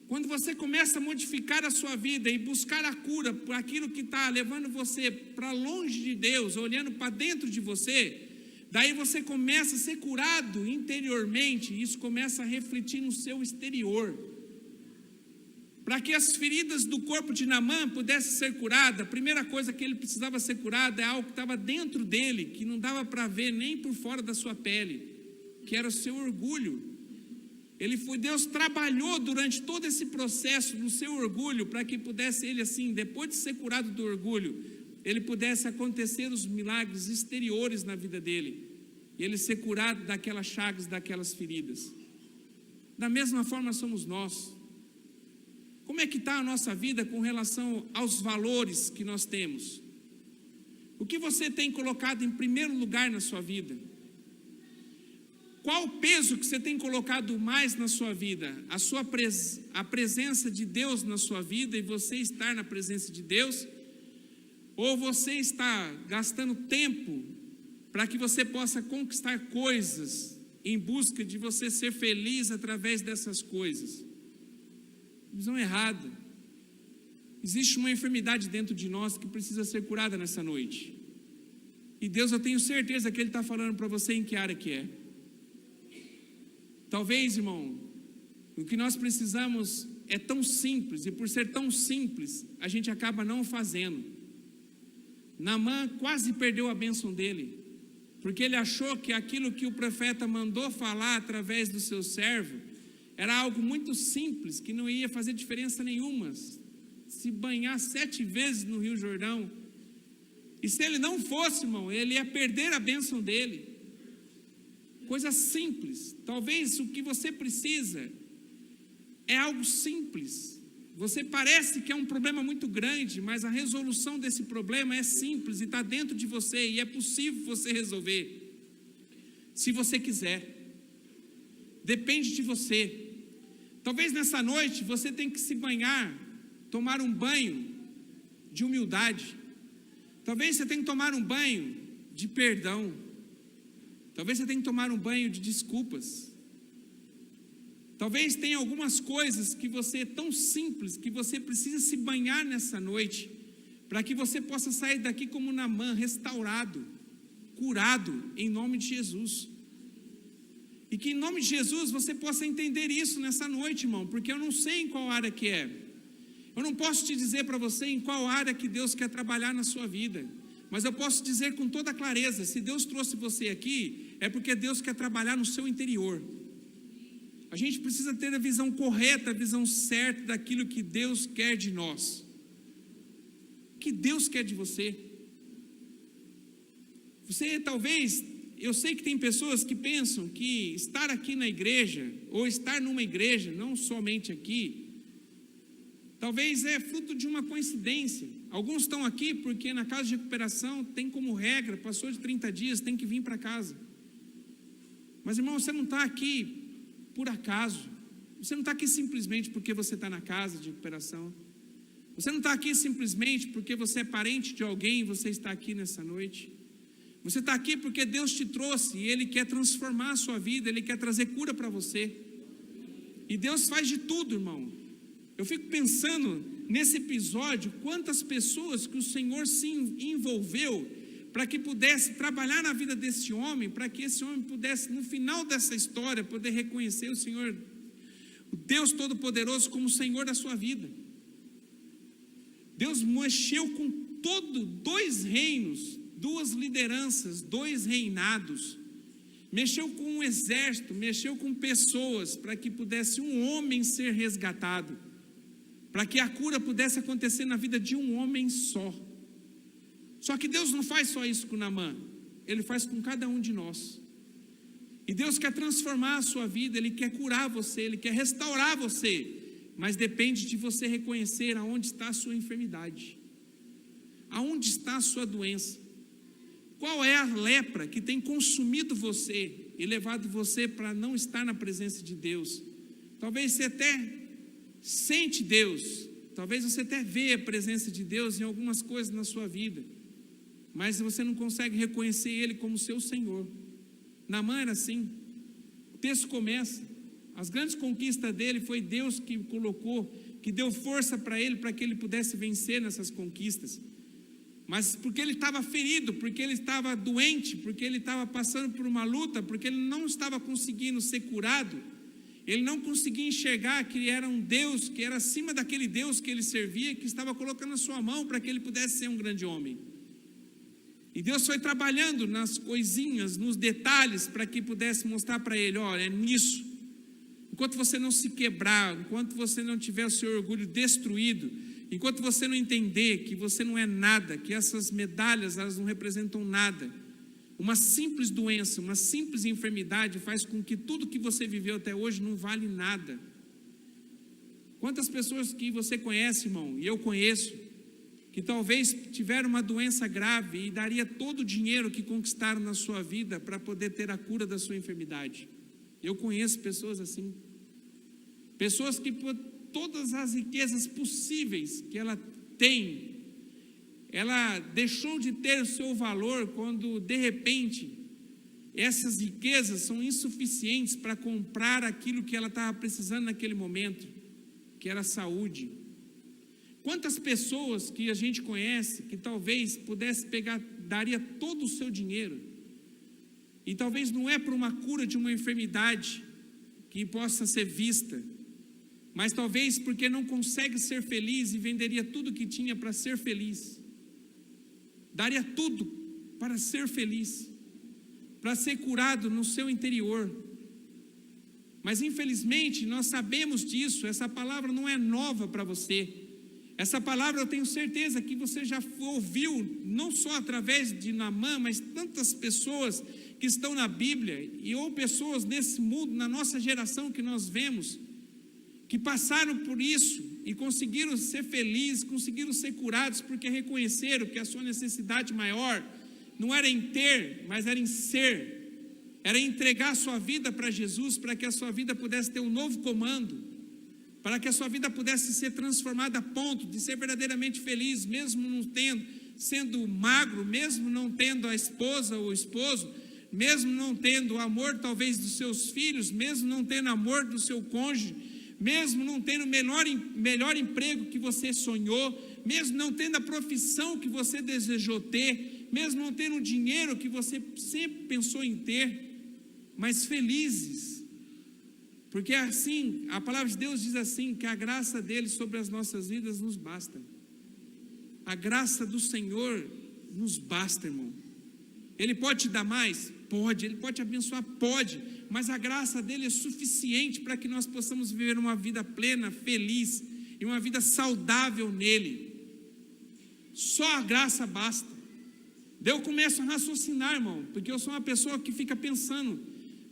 Quando você começa a modificar a sua vida e buscar a cura por aquilo que está levando você para longe de Deus, olhando para dentro de você, daí você começa a ser curado interiormente, e isso começa a refletir no seu exterior. Para que as feridas do corpo de Naamã pudessem ser curadas, a primeira coisa que ele precisava ser curado é algo que estava dentro dele, que não dava para ver nem por fora da sua pele, que era o seu orgulho. Deus trabalhou durante todo esse processo no seu orgulho, para que pudesse ele assim, depois de ser curado do orgulho, ele pudesse acontecer os milagres exteriores na vida dele, e ele ser curado daquelas chagas, daquelas feridas. Da mesma forma somos nós. Como é que está a nossa vida com relação aos valores que nós temos? O que você tem colocado em primeiro lugar na sua vida? Qual o peso que você tem colocado mais na sua vida? A presença de Deus na sua vida e você estar na presença de Deus? Ou você está gastando tempo para que você possa conquistar coisas em busca de você ser feliz através dessas coisas? Visão errada. Existe uma enfermidade dentro de nós que precisa ser curada nessa noite. E Deus, eu tenho certeza que Ele está falando para você em que área que é. Talvez, irmão, o que nós precisamos é tão simples, e por ser tão simples, a gente acaba não fazendo. Naamã quase perdeu a bênção dele, porque ele achou que aquilo que o profeta mandou falar através do seu servo era algo muito simples, que não ia fazer diferença nenhuma. Se banhar 7 vezes no Rio Jordão, e se ele não fosse, irmão, ele ia perder a bênção dele. Coisa simples. Talvez o que você precisa é algo simples. Você parece que é um problema muito grande, mas a resolução desse problema é simples e está dentro de você, e é possível você resolver, se você quiser. Depende de você. Talvez nessa noite você tenha que se banhar, tomar um banho de humildade. Talvez você tenha que tomar um banho de perdão. Talvez você tenha que tomar um banho de desculpas. Talvez tenha algumas coisas que você, tão simples, que você precisa se banhar nessa noite, para que você possa sair daqui como Naamã, restaurado, curado, em nome de Jesus. E que em nome de Jesus você possa entender isso nessa noite, irmão, porque eu não sei em qual área que é. Eu não posso te dizer para você em qual área que Deus quer trabalhar na sua vida. Mas eu posso dizer com toda clareza, se Deus trouxe você aqui, é porque Deus quer trabalhar no seu interior. A gente precisa ter a visão correta, a visão certa daquilo que Deus quer de nós. O que Deus quer de você? Você talvez, eu sei que tem pessoas que pensam que estar aqui na igreja, ou estar numa igreja, não somente aqui, talvez é fruto de uma coincidência. Alguns estão aqui porque na casa de recuperação tem como regra, passou de 30 dias, tem que vir para casa. Mas, irmão, você não está aqui por acaso. Você não está aqui simplesmente porque você está na casa de recuperação. Você não está aqui simplesmente porque você é parente de alguém e você está aqui nessa noite. Você está aqui porque Deus te trouxe e Ele quer transformar a sua vida, Ele quer trazer cura para você. E Deus faz de tudo, irmão. Eu fico pensando nesse episódio, quantas pessoas que o Senhor se envolveu para que pudesse trabalhar na vida desse homem, para que esse homem pudesse, no final dessa história, poder reconhecer o Senhor, o Deus Todo-Poderoso, como o Senhor da sua vida. Deus mexeu com dois reinos, 2 lideranças, 2 reinados, mexeu com um exército, mexeu com pessoas, para que pudesse um homem ser resgatado, para que a cura pudesse acontecer na vida de um homem só. Só que Deus não faz só isso com Naamã, Ele faz com cada um de nós. E Deus quer transformar a sua vida, Ele quer curar você, Ele quer restaurar você. mas depende de você reconhecer aonde está a sua enfermidade, aonde está a sua doença. Qual é a lepra que tem consumido você e levado você para não estar na presença de Deus? Talvez você até sente Deus, talvez você até vê a presença de Deus em algumas coisas na sua vida, mas você não consegue reconhecer Ele como seu Senhor. Naamã era assim. O texto começa, as grandes conquistas dele foi Deus que colocou, que deu força para ele, para que ele pudesse vencer nessas conquistas. Mas porque ele estava ferido, porque ele estava doente, porque ele estava passando por uma luta, porque ele não estava conseguindo ser curado, ele não conseguia enxergar que era um Deus, que era acima daquele Deus que ele servia, que estava colocando a sua mão para que ele pudesse ser um grande homem. E Deus foi trabalhando nas coisinhas, nos detalhes, para que pudesse mostrar para ele: olha, é nisso. Enquanto você não se quebrar, enquanto você não tiver o seu orgulho destruído, enquanto você não entender que você não é nada, que essas medalhas elas não representam nada, uma simples doença, uma simples enfermidade faz com que tudo que você viveu até hoje não vale nada. Quantas pessoas que você conhece, irmão, e eu conheço, que talvez tiveram uma doença grave e daria todo o dinheiro que conquistaram na sua vida para poder ter a cura da sua enfermidade. Eu conheço pessoas assim, pessoas que por todas as riquezas possíveis que ela tem, ela deixou de ter o seu valor quando de repente essas riquezas são insuficientes para comprar aquilo que ela estava precisando naquele momento, que era saúde. Quantas pessoas que a gente conhece que talvez pudesse pegar, daria todo o seu dinheiro, e talvez não é por uma cura de uma enfermidade que possa ser vista, mas talvez porque não consegue ser feliz e venderia tudo que tinha para ser feliz, daria tudo para ser feliz, para ser curado no seu interior. Mas infelizmente nós sabemos disso, essa palavra não é nova para você. Essa palavra eu tenho certeza que você já ouviu, não só através de Naamã, mas tantas pessoas que estão na Bíblia, e ou pessoas nesse mundo, na nossa geração que nós vemos, que passaram por isso e conseguiram ser felizes, conseguiram ser curados, porque reconheceram que a sua necessidade maior não era em ter, mas era em ser, era entregar a sua vida para Jesus, para que a sua vida pudesse ter um novo comando, para que a sua vida pudesse ser transformada a ponto de ser verdadeiramente feliz, mesmo não sendo magro, mesmo não tendo a esposa ou o esposo, mesmo não tendo o amor talvez dos seus filhos, mesmo não tendo amor do seu cônjuge, mesmo não tendo o melhor emprego que você sonhou, mesmo não tendo a profissão que você desejou ter, mesmo não tendo o dinheiro que você sempre pensou em ter, mas felizes. Porque assim, a palavra de Deus diz assim, que a graça dele sobre as nossas vidas nos basta. A graça do Senhor nos basta, irmão. Ele pode te dar mais? Pode. Ele pode te abençoar? Pode. Mas a graça dele é suficiente para que nós possamos viver uma vida plena, feliz, e uma vida saudável nele. Só a graça basta. Daí eu começo a raciocinar, irmão, porque eu sou uma pessoa que fica pensando,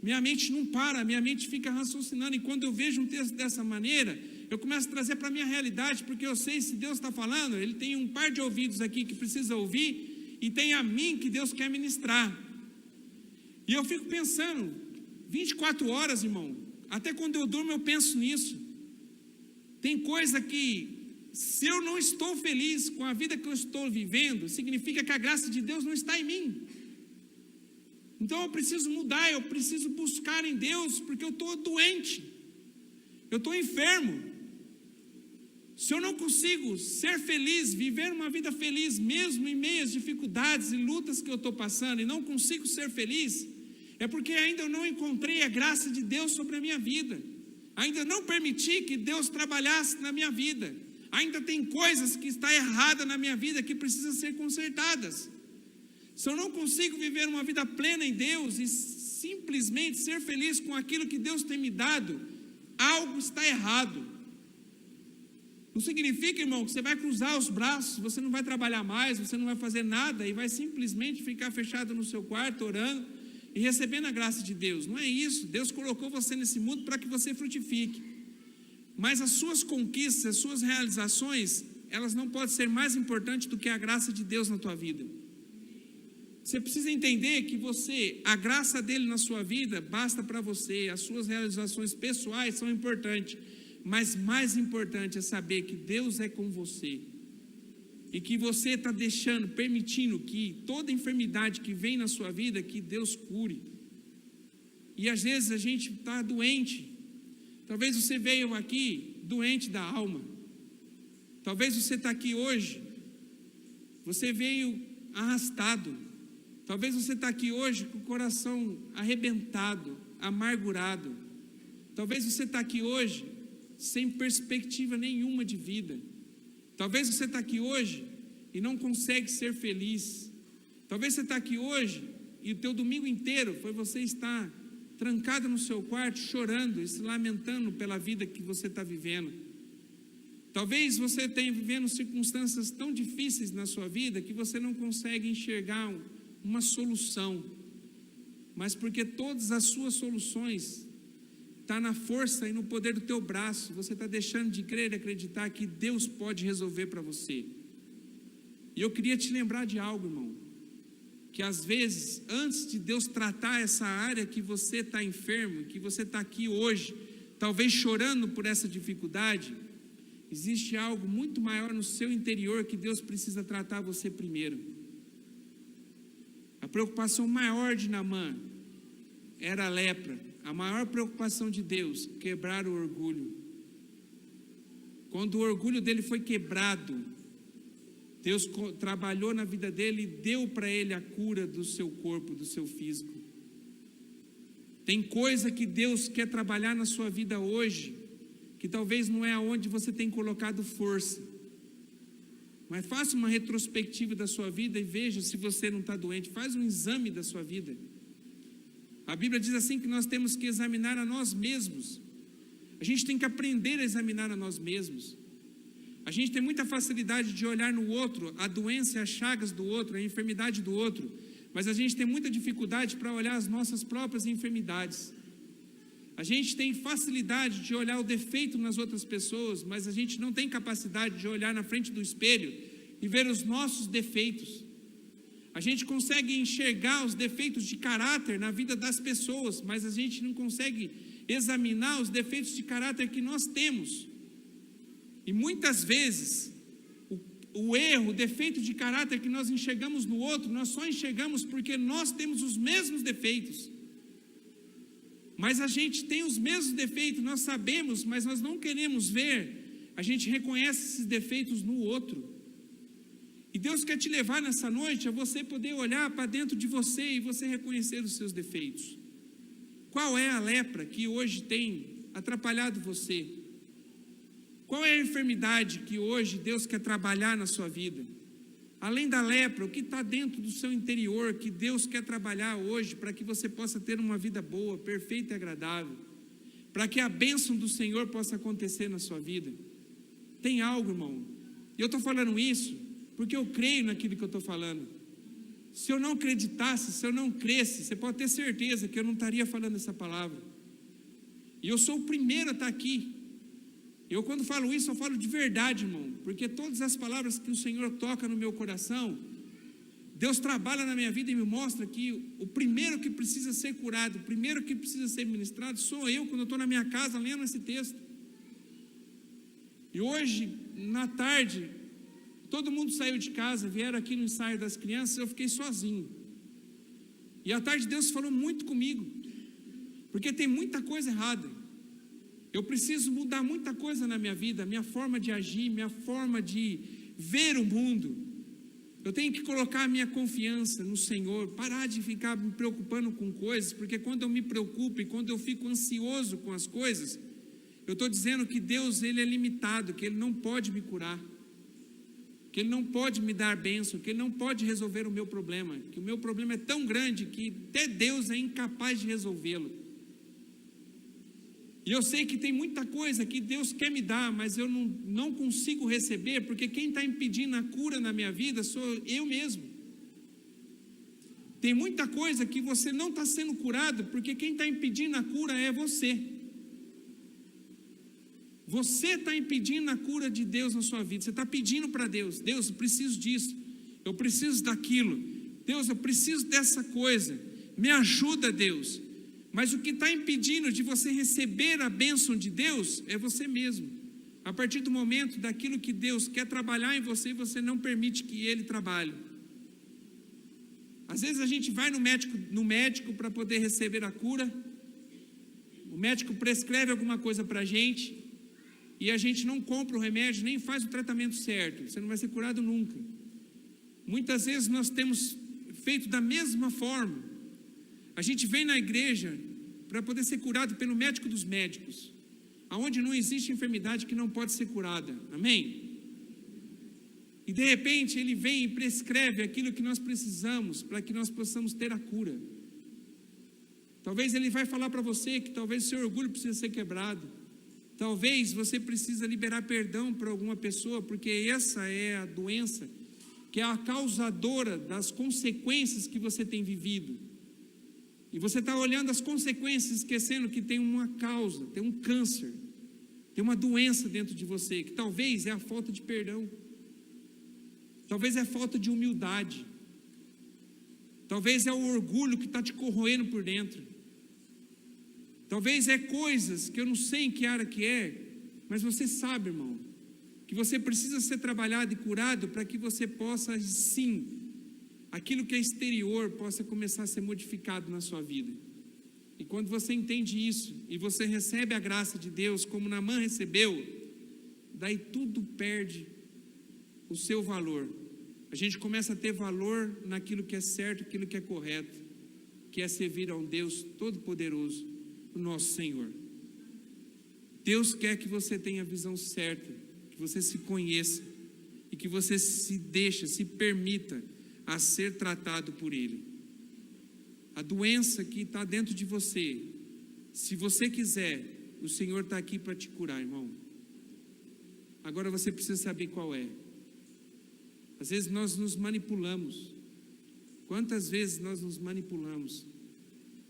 minha mente não para, minha mente fica raciocinando, e quando eu vejo um texto dessa maneira, eu começo a trazer para a minha realidade, porque eu sei, se Deus está falando, Ele tem um par de ouvidos aqui que precisa ouvir, e tem a mim que Deus quer ministrar. E eu fico pensando, 24 horas, irmão, até quando eu durmo eu penso nisso. Tem coisa que, se eu não estou feliz com a vida que eu estou vivendo, significa que a graça de Deus não está em mim. Então eu preciso mudar, eu preciso buscar em Deus, porque eu estou doente, eu estou enfermo. Se eu não consigo ser feliz, viver uma vida feliz, mesmo em meio às dificuldades e lutas que eu estou passando, e não consigo ser feliz, é porque ainda eu não encontrei a graça de Deus sobre a minha vida, ainda não permiti que Deus trabalhasse na minha vida, ainda tem coisas que estão erradas na minha vida que precisam ser consertadas. Se eu não consigo viver uma vida plena em Deus e simplesmente ser feliz com aquilo que Deus tem me dado, algo está errado. Não significa, irmão, que você vai cruzar os braços, você não vai trabalhar mais, você não vai fazer nada e vai simplesmente ficar fechado no seu quarto orando e recebendo a graça de Deus. Não é isso. Deus colocou você nesse mundo para que você frutifique. Mas as suas conquistas, as suas realizações, elas não podem ser mais importantes do que a graça de Deus na tua vida. Você precisa entender que a graça dele na sua vida basta para você. As suas realizações pessoais são importantes, mas mais importante é saber que Deus é com você e que você está permitindo que toda enfermidade que vem na sua vida, que Deus cure. E às vezes a gente está doente. Talvez você veio aqui doente da alma. Talvez você está aqui hoje, você veio arrastado. Talvez você está aqui hoje com o coração arrebentado, amargurado. Talvez você está aqui hoje sem perspectiva nenhuma de vida. Talvez você está aqui hoje e não consegue ser feliz. Talvez você está aqui hoje e o teu domingo inteiro foi você estar trancado no seu quarto, chorando e se lamentando pela vida que você está vivendo. Talvez você esteja vivendo circunstâncias tão difíceis na sua vida que você não consegue enxergar uma solução, mas porque todas as suas soluções estão na força e no poder do teu braço, você está deixando de crer e acreditar que Deus pode resolver para você. E eu queria te lembrar de algo, irmão, que às vezes, antes de Deus tratar essa área que você está enfermo, que você está aqui hoje, talvez chorando por essa dificuldade, existe algo muito maior no seu interior que Deus precisa tratar você primeiro. A preocupação maior de Naamã era a lepra. A maior preocupação de Deus, quebrar o orgulho. Quando o orgulho dele foi quebrado, Deus trabalhou na vida dele e deu para ele a cura do seu corpo, do seu físico. Tem coisa que Deus quer trabalhar na sua vida hoje, que talvez não é aonde você tem colocado força. Mas faça uma retrospectiva da sua vida e veja se você não está doente. Faz um exame da sua vida. A Bíblia diz assim que nós temos que examinar a nós mesmos. A gente tem que aprender a examinar a nós mesmos. A gente tem muita facilidade de olhar no outro, a doença, as chagas do outro, a enfermidade do outro. Mas a gente tem muita dificuldade para olhar as nossas próprias enfermidades. A gente tem facilidade de olhar o defeito nas outras pessoas, mas a gente não tem capacidade de olhar na frente do espelho e ver os nossos defeitos. A gente consegue enxergar os defeitos de caráter na vida das pessoas, mas a gente não consegue examinar os defeitos de caráter que nós temos. E muitas vezes, o erro, o defeito de caráter que nós enxergamos no outro, nós só enxergamos porque nós temos os mesmos defeitos. Mas a gente tem os mesmos defeitos, nós sabemos, mas nós não queremos ver. A gente reconhece esses defeitos no outro. E Deus quer te levar nessa noite a você poder olhar para dentro de você e você reconhecer os seus defeitos. Qual é a lepra que hoje tem atrapalhado você? Qual é a enfermidade que hoje Deus quer trabalhar na sua vida? Além da lepra, o que está dentro do seu interior que Deus quer trabalhar hoje para que você possa ter uma vida boa, perfeita e agradável, para que a bênção do Senhor possa acontecer na sua vida? Tem algo, irmão. E eu estou falando isso porque eu creio naquilo que eu estou falando. Se eu não acreditasse, se eu não cresce, você pode ter certeza que eu não estaria falando essa palavra. E eu sou o primeiro a estar aqui. Eu, quando falo isso, eu falo de verdade, irmão, porque todas as palavras que o Senhor toca no meu coração, Deus trabalha na minha vida e me mostra que o primeiro que precisa ser curado, o primeiro que precisa ser ministrado, sou eu, quando eu estou na minha casa lendo esse texto. E hoje, na tarde, todo mundo saiu de casa, vieram aqui no ensaio das crianças, eu fiquei sozinho. E à tarde Deus falou muito comigo, porque tem muita coisa errada. Eu preciso mudar muita coisa na minha vida, minha forma de agir, minha forma de ver o mundo. Eu tenho que colocar a minha confiança no Senhor, parar de ficar me preocupando com coisas, porque quando eu me preocupo e quando eu fico ansioso com as coisas, eu estou dizendo que Deus, Ele é limitado, que Ele não pode me curar, que Ele não pode me dar bênção, que Ele não pode resolver o meu problema, que o meu problema é tão grande que até Deus é incapaz de resolvê-lo. E eu sei que tem muita coisa que Deus quer me dar, mas eu não consigo receber, porque quem está impedindo a cura na minha vida sou eu mesmo. Tem muita coisa que você não está sendo curado, porque quem está impedindo a cura é você. Você está impedindo a cura de Deus na sua vida. Você está pedindo para Deus: Deus, eu preciso disso, eu preciso daquilo, Deus, eu preciso dessa coisa, me ajuda, Deus. Mas o que está impedindo de você receber a bênção de Deus é você mesmo. A partir do momento daquilo que Deus quer trabalhar em você, você não permite que Ele trabalhe. Às vezes a gente vai no médico para poder receber a cura. O médico prescreve alguma coisa para a gente e a gente não compra o remédio, nem faz o tratamento certo. Você não vai ser curado nunca. Muitas vezes nós temos feito da mesma forma. A gente vem na igreja para poder ser curado pelo médico dos médicos, aonde não existe enfermidade que não pode ser curada. Amém? E de repente ele vem e prescreve aquilo que nós precisamos para que nós possamos ter a cura. Talvez ele vai falar para você que talvez o seu orgulho precisa ser quebrado. Talvez você precisa liberar perdão para alguma pessoa, porque essa é a doença que é a causadora das consequências que você tem vivido. E você está olhando as consequências, esquecendo que tem uma causa, tem um câncer, tem uma doença dentro de você, que talvez é a falta de perdão. Talvez é a falta de humildade. Talvez é o orgulho que está te corroendo por dentro. Talvez é coisas que eu não sei em que área que é, mas você sabe, irmão, que você precisa ser trabalhado e curado para que você possa, sim, aquilo que é exterior possa começar a ser modificado na sua vida. E quando você entende isso, e você recebe a graça de Deus, como Naamã recebeu, daí tudo perde o seu valor. A gente começa a ter valor naquilo que é certo, aquilo que é correto, que é servir a um Deus Todo-Poderoso, o nosso Senhor. Deus quer que você tenha a visão certa, que você se conheça e que você se permita a ser tratado por Ele. A doença que está dentro de você, se você quiser, o Senhor está aqui para te curar, irmão. Agora você precisa saber qual é. Às vezes nós nos manipulamos. Quantas vezes nós nos manipulamos?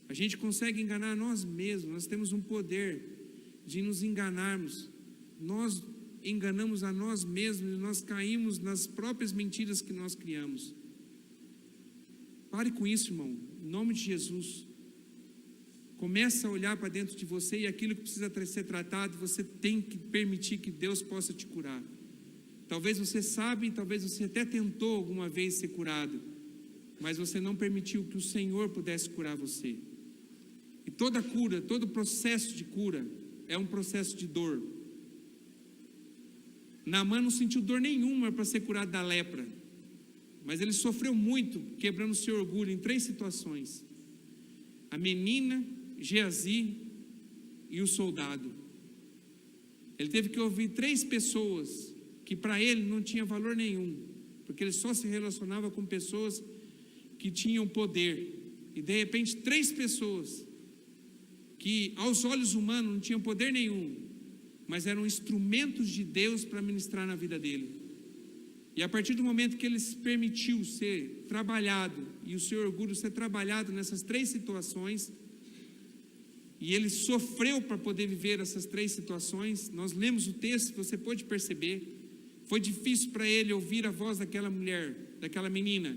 A gente consegue enganar nós mesmos. Nós temos um poder de nos enganarmos. Nós enganamos a nós mesmos e nós caímos nas próprias mentiras que nós criamos. Pare com isso, irmão. Em nome de Jesus. Começa a olhar para dentro de você e aquilo que precisa ser tratado, você tem que permitir que Deus possa te curar. Talvez você saiba, talvez você até tentou alguma vez ser curado, mas você não permitiu que o Senhor pudesse curar você. E toda cura, todo processo de cura é um processo de dor. Naamã não sentiu dor nenhuma para ser curado da lepra, mas ele sofreu muito, quebrando seu orgulho em 3 situações: a menina, Geazi e o soldado. Ele teve que ouvir 3 pessoas que para ele não tinha valor nenhum, porque ele só se relacionava com pessoas que tinham poder. E de repente 3 pessoas que aos olhos humanos não tinham poder nenhum, mas eram instrumentos de Deus para ministrar na vida dele. E a partir do momento que ele se permitiu ser trabalhado, e o seu orgulho ser trabalhado nessas 3 situações, e ele sofreu para poder viver essas 3 situações, nós lemos o texto, você pode perceber. Foi difícil para ele ouvir a voz daquela mulher, daquela menina.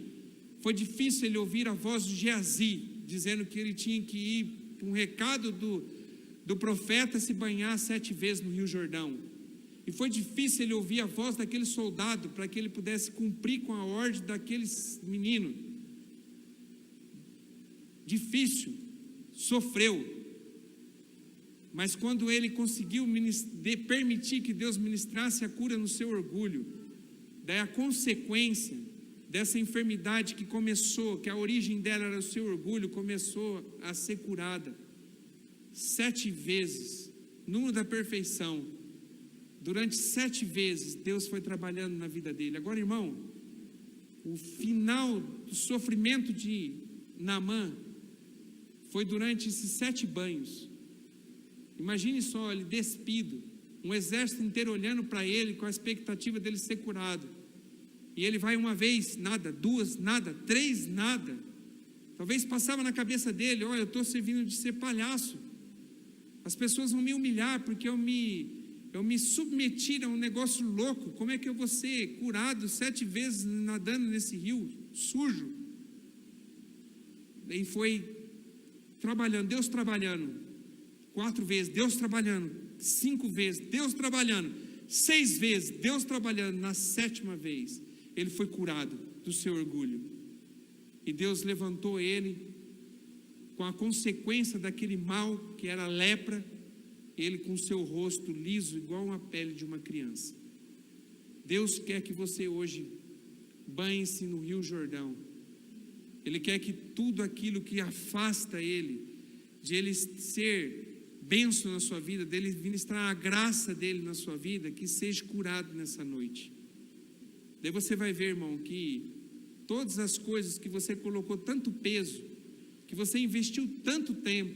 Foi difícil ele ouvir a voz de Geazi, dizendo que ele tinha que ir para um recado do profeta se banhar 7 vezes no Rio Jordão. E foi difícil ele ouvir a voz daquele soldado para que ele pudesse cumprir com a ordem daquele menino. Difícil, sofreu. Mas quando ele conseguiu permitir que Deus ministrasse a cura no seu orgulho, daí a consequência dessa enfermidade que começou, que a origem dela era o seu orgulho, começou a ser curada 7 vezes, número da perfeição. Durante 7 vezes Deus foi trabalhando na vida dele. Agora, irmão, o final do sofrimento de Naamã foi durante esses 7 banhos. Imagine só, ele despido, um exército inteiro olhando para ele com a expectativa dele ser curado. E ele vai uma vez, nada, 2, nada, 3, nada. Talvez passava na cabeça dele: olha, eu estou servindo de ser palhaço. As pessoas vão me humilhar porque eu me eu me submeti a um negócio louco. Como é que eu vou ser curado 7 vezes nadando nesse rio sujo? Daí foi trabalhando, Deus trabalhando, 4 vezes, Deus trabalhando, 5 vezes, Deus trabalhando, 6 vezes, Deus trabalhando. Na 7ª vez, ele foi curado do seu orgulho. E Deus levantou ele com a consequência daquele mal que era a lepra, ele com seu rosto liso, igual a pele de uma criança. Deus quer que você hoje banhe-se no Rio Jordão. Ele quer que tudo aquilo que afasta ele, de ele ser bênção na sua vida, dele ministrar a graça dele na sua vida, que seja curado nessa noite. Daí você vai ver, irmão, que todas as coisas que você colocou tanto peso, que você investiu tanto tempo,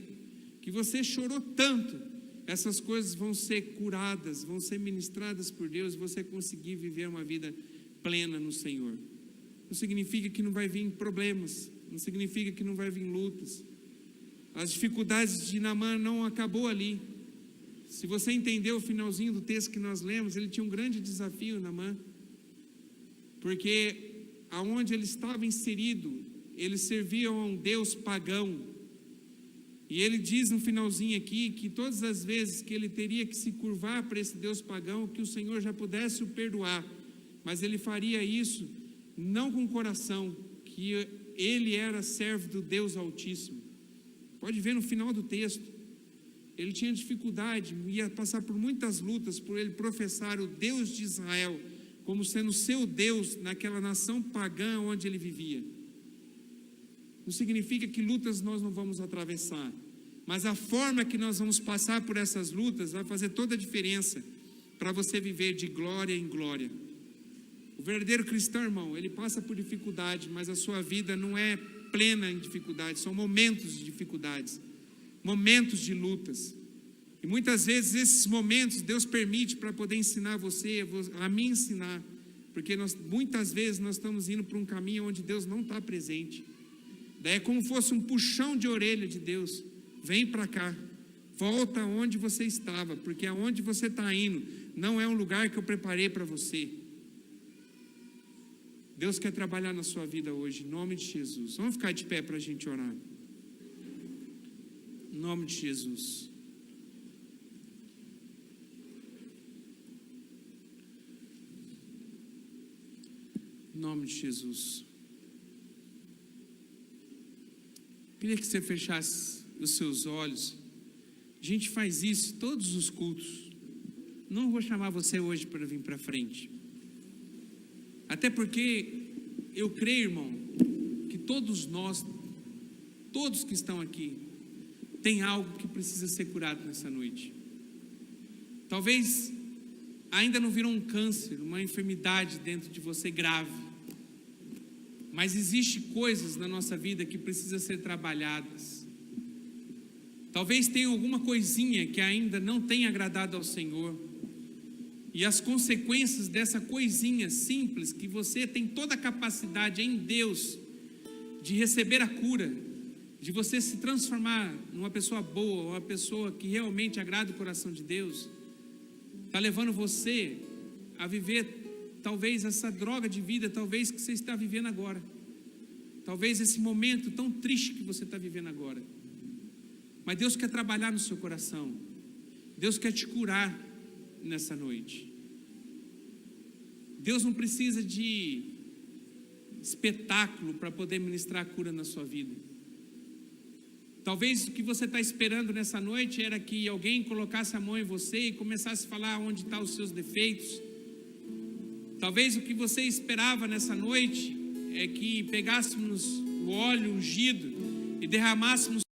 que você chorou tanto, essas coisas vão ser curadas, vão ser ministradas por Deus, e você conseguir viver uma vida plena no Senhor. Não significa que não vai vir problemas, não significa que não vai vir lutas. As dificuldades de Naamã não acabou ali. Se você entendeu o finalzinho do texto que nós lemos, ele tinha um grande desafio, Naamã, porque aonde ele estava inserido, ele servia a um Deus pagão. E ele diz no finalzinho aqui, que todas as vezes que ele teria que se curvar para esse Deus pagão, que o Senhor já pudesse o perdoar, mas ele faria isso não com o coração, que ele era servo do Deus Altíssimo. Pode ver no final do texto, ele tinha dificuldade, ia passar por muitas lutas, por ele professar o Deus de Israel, como sendo seu Deus naquela nação pagã onde ele vivia. Não significa que lutas nós não vamos atravessar, mas a forma que nós vamos passar por essas lutas vai fazer toda a diferença para você viver de glória em glória. O verdadeiro cristão, irmão, ele passa por dificuldade, mas a sua vida não é plena em dificuldades, são momentos de dificuldades, momentos de lutas. E muitas vezes esses momentos Deus permite para poder ensinar você, a me ensinar, porque muitas vezes nós estamos indo para um caminho onde Deus não está presente. Daí é como fosse um puxão de orelha de Deus. Vem para cá, volta onde você estava, porque aonde você está indo não é um lugar que eu preparei para você. Deus quer trabalhar na sua vida hoje, em nome de Jesus. Vamos ficar de pé para a gente orar. Em nome de Jesus. Em nome de Jesus. Queria que você fechasse os seus olhos. A gente faz isso todos os cultos. Não vou chamar você hoje para vir para frente. Até porque eu creio, irmão, que todos nós, todos que estão aqui, tem algo que precisa ser curado nessa noite. Talvez ainda não virou um câncer, uma enfermidade dentro de você grave. Mas existe coisas na nossa vida que precisam ser trabalhadas. Talvez tenha alguma coisinha que ainda não tenha agradado ao Senhor. E as consequências dessa coisinha simples, que você tem toda a capacidade em Deus de receber a cura, de você se transformar numa pessoa boa, uma pessoa que realmente agrada o coração de Deus, está levando você a viver talvez essa droga de vida, talvez que você está vivendo agora. Talvez esse momento tão triste que você está vivendo agora. Mas Deus quer trabalhar no seu coração. Deus quer te curar nessa noite. Deus não precisa de espetáculo para poder ministrar a cura na sua vida. Talvez o que você está esperando nessa noite era que alguém colocasse a mão em você e começasse a falar onde estão os seus defeitos. Talvez o que você esperava nessa noite é que pegássemos o óleo ungido e derramássemos